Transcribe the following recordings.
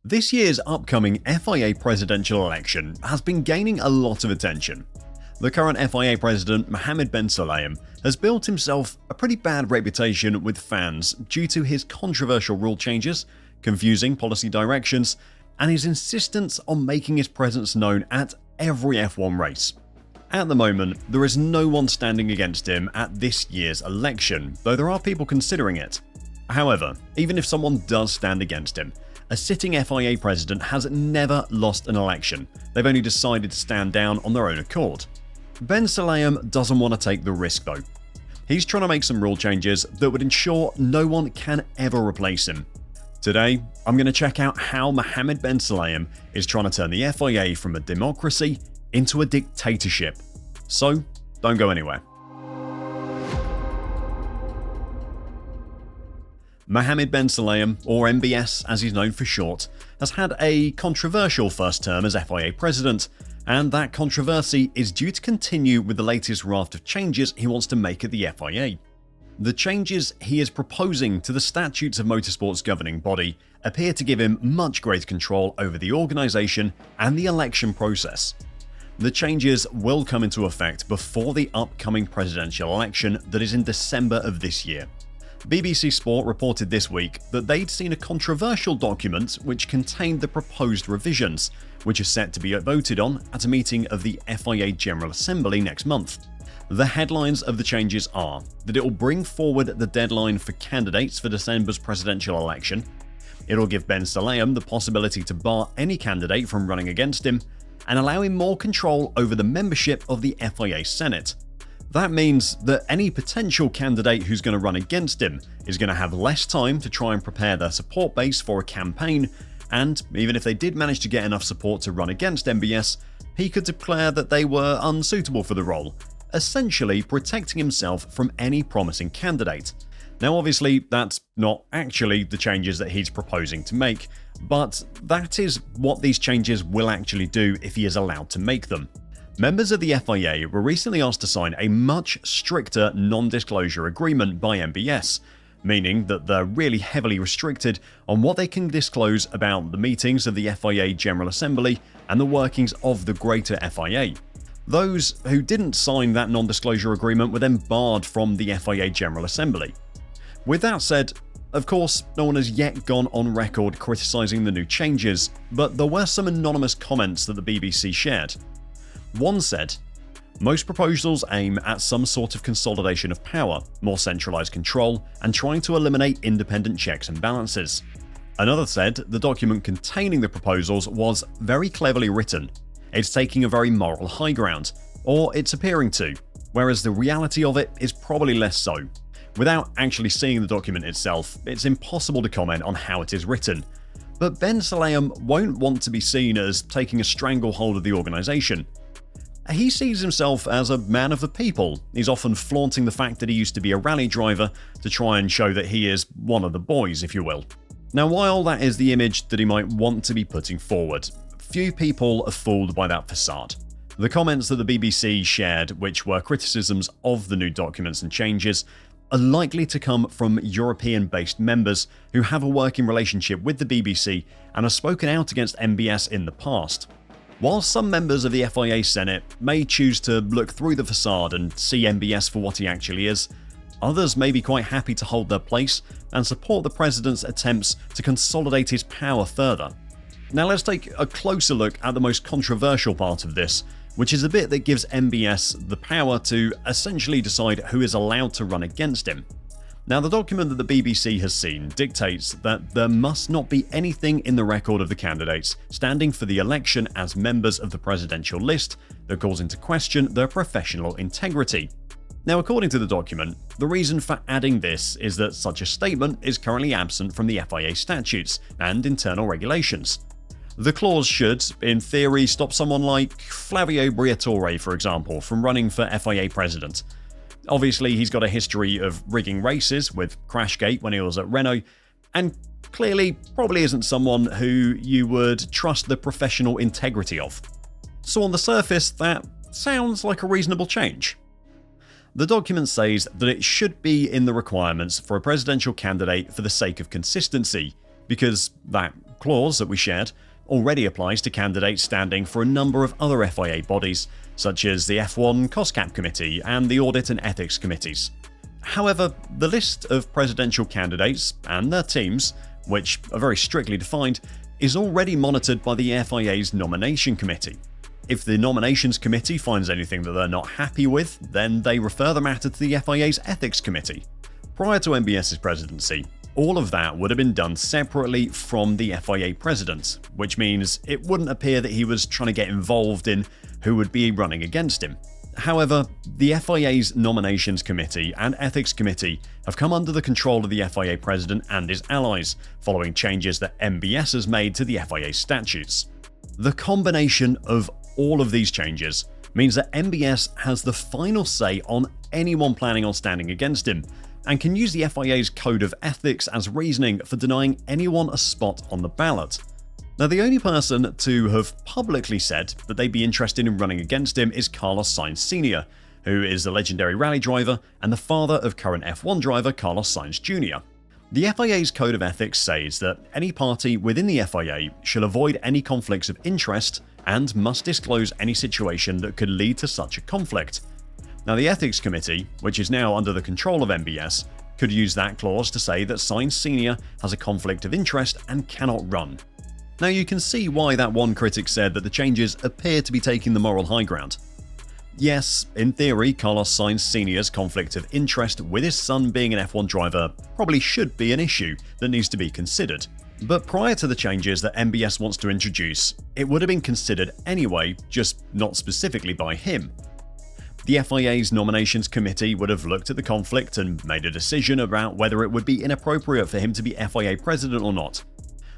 This year's upcoming FIA presidential election has been gaining a lot of attention. The current FIA president, Mohammed Ben Sulayem, has built himself a pretty bad reputation with fans due to his controversial rule changes, confusing policy directions, and his insistence on making his presence known at every F1 race. At the moment, there is no one standing against him at this year's election, though there are people considering it. However, even if someone does stand against him, a sitting FIA president has never lost an election. They've only decided to stand down on their own accord. Ben Sulayem doesn't want to take the risk though. He's trying to make some rule changes that would ensure no one can ever replace him. Today, I'm going to check out how Mohammed Ben Sulayem is trying to turn the FIA from a democracy into a dictatorship. So, don't go anywhere. Mohammed Ben Sulayem, or MBS as he's known for short, has had a controversial first term as FIA president, and that controversy is due to continue with the latest raft of changes he wants to make at the FIA. The changes he is proposing to the statutes of motorsport's governing body appear to give him much greater control over the organisation and the election process. The changes will come into effect before the upcoming presidential election that is in December of this year. BBC Sport reported this week that they'd seen a controversial document which contained the proposed revisions, which are set to be voted on at a meeting of the FIA General Assembly next month. The headlines of the changes are that it will bring forward the deadline for candidates for December's presidential election, it'll give Ben Sulayem the possibility to bar any candidate from running against him, and allow him more control over the membership of the FIA Senate. That means that any potential candidate who's going to run against him is going to have less time to try and prepare their support base for a campaign, and even if they did manage to get enough support to run against MBS, he could declare that they were unsuitable for the role, essentially protecting himself from any promising candidate. Now obviously that's not actually the changes that he's proposing to make, but that is what these changes will actually do if he is allowed to make them. Members of the FIA were recently asked to sign a much stricter non-disclosure agreement by MBS, meaning that they're really heavily restricted on what they can disclose about the meetings of the FIA General Assembly and the workings of the greater FIA. Those who didn't sign that non-disclosure agreement were then barred from the FIA General Assembly. With that said, of course, no one has yet gone on record criticising the new changes, but there were some anonymous comments that the BBC shared. One said, "Most proposals aim at some sort of consolidation of power, more centralised control, and trying to eliminate independent checks and balances." Another said the document containing the proposals was very cleverly written. It's taking a very moral high ground, or it's appearing to, whereas the reality of it is probably less so. Without actually seeing the document itself, it's impossible to comment on how it is written. But Ben Sulayem won't want to be seen as taking a stranglehold of the organisation. He sees himself as a man of the people. He's often flaunting the fact that he used to be a rally driver to try and show that he is one of the boys, if you will. Now, while that is the image that he might want to be putting forward, few people are fooled by that facade. The comments that the BBC shared, which were criticisms of the new documents and changes, are likely to come from European-based members who have a working relationship with the BBC and have spoken out against MBS in the past. While some members of the FIA Senate may choose to look through the facade and see MBS for what he actually is, others may be quite happy to hold their place and support the president's attempts to consolidate his power further. Now let's take a closer look at the most controversial part of this, which is the bit that gives MBS the power to essentially decide who is allowed to run against him. Now, the document that the BBC has seen dictates that there must not be anything in the record of the candidates standing for the election as members of the presidential list that calls into question their professional integrity. Now, according to the document, the reason for adding this is that such a statement is currently absent from the FIA statutes and internal regulations. The clause should, in theory, stop someone like Flavio Briatore, for example, from running for FIA president. Obviously, he's got a history of rigging races with Crashgate when he was at Renault, and clearly probably isn't someone who you would trust the professional integrity of. So on the surface, that sounds like a reasonable change. The document says that it should be in the requirements for a presidential candidate for the sake of consistency, because that clause that we shared already applies to candidates standing for a number of other FIA bodies, such as the F1 Cost Cap Committee and the Audit and Ethics Committees. However, the list of presidential candidates and their teams, which are very strictly defined, is already monitored by the FIA's Nomination Committee. If the Nominations Committee finds anything that they're not happy with, then they refer the matter to the FIA's Ethics Committee. Prior to MBS's presidency, all of that would have been done separately from the FIA president, which means it wouldn't appear that he was trying to get involved in who would be running against him. However, the FIA's Nominations Committee and Ethics Committee have come under the control of the FIA president and his allies, following changes that MBS has made to the FIA statutes. The combination of all of these changes means that MBS has the final say on anyone planning on standing against him, and can use the FIA's Code of Ethics as reasoning for denying anyone a spot on the ballot. Now, the only person to have publicly said that they'd be interested in running against him is Carlos Sainz Sr., who is the legendary rally driver and the father of current F1 driver Carlos Sainz Jr. The FIA's Code of Ethics says that any party within the FIA shall avoid any conflicts of interest and must disclose any situation that could lead to such a conflict. Now, the Ethics Committee, which is now under the control of MBS, could use that clause to say that Sainz Sr. has a conflict of interest and cannot run. Now, you can see why that one critic said that the changes appear to be taking the moral high ground. Yes, in theory, Carlos Sainz Sr.'s conflict of interest with his son being an F1 driver probably should be an issue that needs to be considered. But prior to the changes that MBS wants to introduce, it would have been considered anyway, just not specifically by him. The FIA's Nominations Committee would have looked at the conflict and made a decision about whether it would be inappropriate for him to be FIA president or not.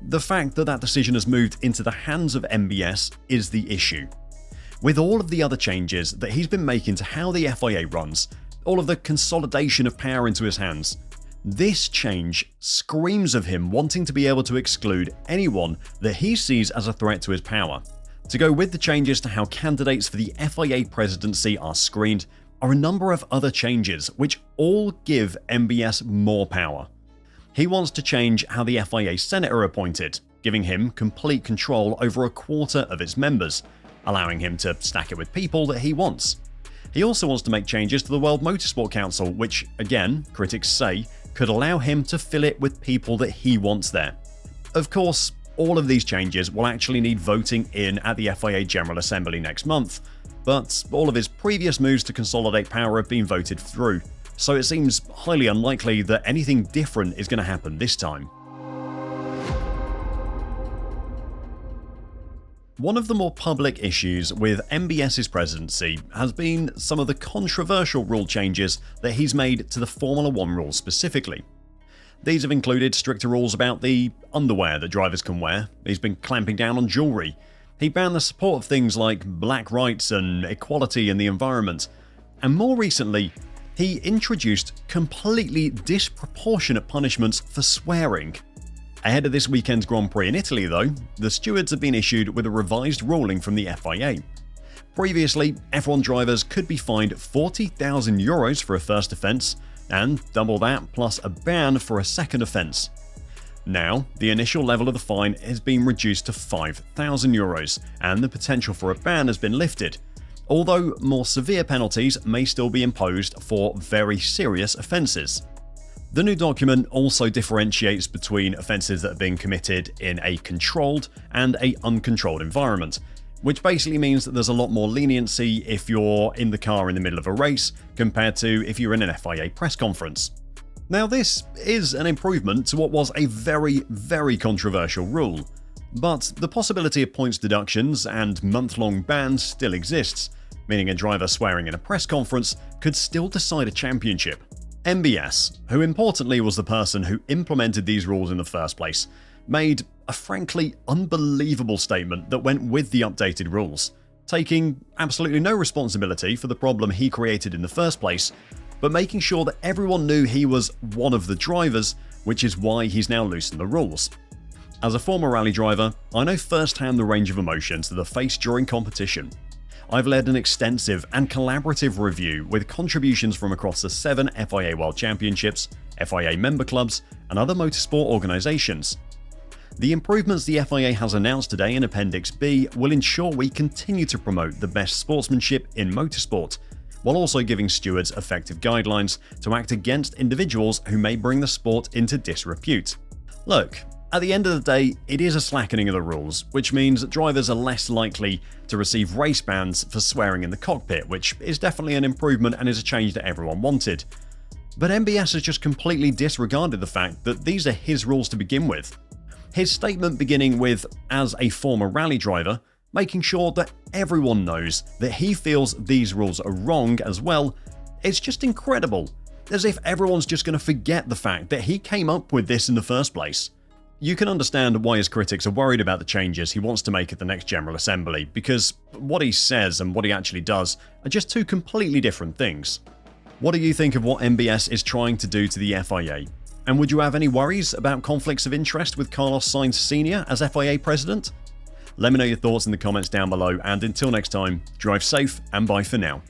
The fact that that decision has moved into the hands of MBS is the issue. With all of the other changes that he's been making to how the FIA runs, all of the consolidation of power into his hands, this change screams of him wanting to be able to exclude anyone that he sees as a threat to his power. To go with the changes to how candidates for the FIA presidency are screened are a number of other changes which all give MBS more power. He wants to change how the FIA Senate are appointed, giving him complete control over a quarter of its members, allowing him to stack it with people that he wants. He also wants to make changes to the World Motorsport Council, which, again, critics say, could allow him to fill it with people that he wants there. Of course, all of these changes will actually need voting in at the FIA General Assembly next month, but all of his previous moves to consolidate power have been voted through, so it seems highly unlikely that anything different is going to happen this time. One of the more public issues with MBS's presidency has been some of the controversial rule changes that he's made to the Formula One rules specifically. These have included stricter rules about the underwear that drivers can wear. He's been clamping down on jewelry. He banned the support of things like black rights and equality in the environment. And more recently, he introduced completely disproportionate punishments for swearing. Ahead of this weekend's Grand Prix in Italy, though, the stewards have been issued with a revised ruling from the FIA. Previously, F1 drivers could be fined €40,000 for a first offence, and double that plus a ban for a second offence. Now, the initial level of the fine has been reduced to €5,000, and the potential for a ban has been lifted, although more severe penalties may still be imposed for very serious offences. The new document also differentiates between offences that are being committed in a controlled and an uncontrolled environment, which basically means that there's a lot more leniency if you're in the car in the middle of a race compared to if you're in an FIA press conference. Now, this is an improvement to what was a very, very controversial rule, but the possibility of points deductions and month-long bans still exists, meaning a driver swearing in a press conference could still decide a championship. MBS, who importantly was the person who implemented these rules in the first place, made a frankly unbelievable statement that went with the updated rules, taking absolutely no responsibility for the problem he created in the first place, but making sure that everyone knew he was one of the drivers, which is why he's now loosened the rules. As a former rally driver, I know firsthand the range of emotions that are faced during competition. I've led an extensive and collaborative review with contributions from across the 7 FIA World Championships, FIA member clubs, and other motorsport organisations. The improvements the FIA has announced today in Appendix B will ensure we continue to promote the best sportsmanship in motorsport, while also giving stewards effective guidelines to act against individuals who may bring the sport into disrepute. Look, at the end of the day, it is a slackening of the rules, which means that drivers are less likely to receive race bans for swearing in the cockpit, which is definitely an improvement and is a change that everyone wanted. But MBS has just completely disregarded the fact that these are his rules to begin with. His statement beginning with, "as a former rally driver," making sure that everyone knows that he feels these rules are wrong as well, it's just incredible. As if everyone's just going to forget the fact that he came up with this in the first place. You can understand why his critics are worried about the changes he wants to make at the next General Assembly, because what he says and what he actually does are just two completely different things. What do you think of what MBS is trying to do to the FIA? And would you have any worries about conflicts of interest with Carlos Sainz Sr. as FIA president? Let me know your thoughts in the comments down below, and until next time, drive safe and bye for now.